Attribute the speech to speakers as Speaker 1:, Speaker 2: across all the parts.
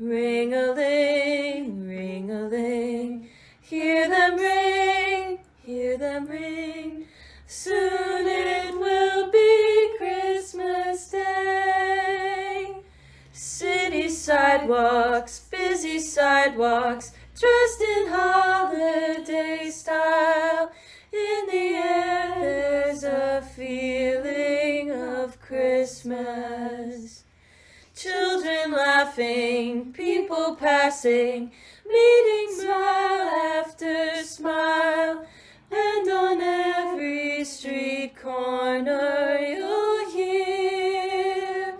Speaker 1: Ring-a-ling, ring-a-ling, hear them ring, hear them ring. Soon it will be Christmas Day. City sidewalks, busy sidewalks, dressed in holiday style. In the air there's a feeling of Christmas. Children laughing, people passing, meeting smile after smile. And on every street corner you'll hear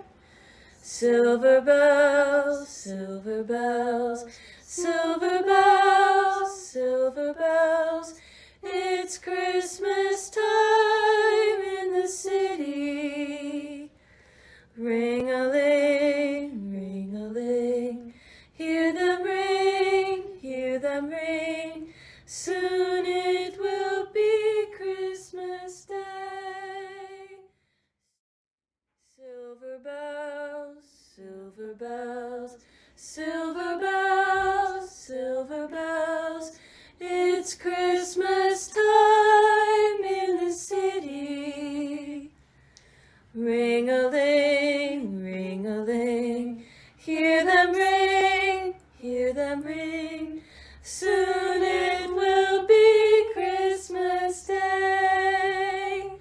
Speaker 1: silver bells, silver bells, silver bells, silver bells. It's Christmas time in the city. Ring-a-ling, ring-a-ling, hear them ring, hear them ring. Soon it will be Christmas Day. Silver bells, silver bells, silver bells, silver bells. It's Christmas time in the city. Ring-a-ling, ring-a-ling, hear them ring, hear them ring. Soon it will be Christmas Day.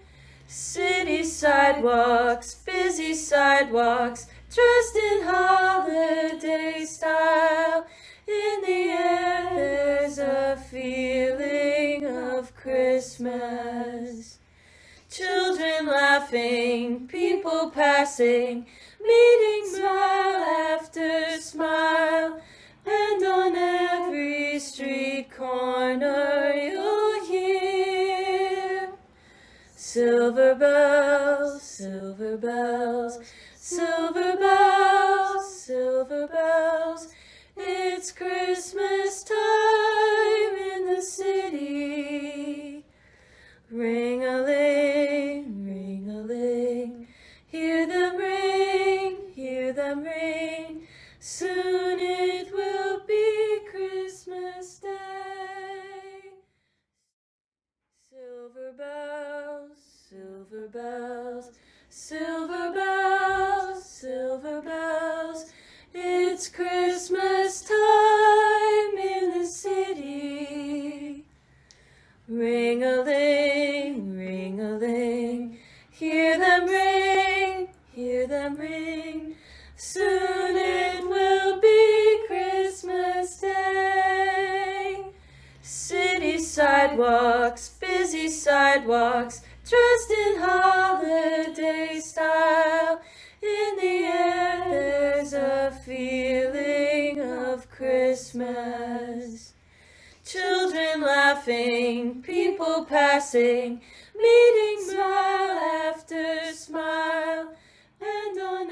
Speaker 1: City sidewalks, busy sidewalks, dressed in holiday style. In the air there's a feeling of Christmas. Children laughing, people passing, meeting smile after smile. And on every street corner you'll hear silver bells, silver bells, silver bells, silver bells. It's Christmas time in the city. Ring-a-ling, ring-a-ling, hear them ring, hear them ring. Soon it will be Christmas Day. Silver bells, silver bells, silver bells, silver bells. It's Christmas time in the city. Ring-a-ling, ring-a-ling, hear them ring, hear them ring. Soon it will be Christmas Day. City sidewalks, busy sidewalks, dressed in holiday style. In the air there's a feeling of Christmas. Children laughing, people passing, meeting smile after smile. And on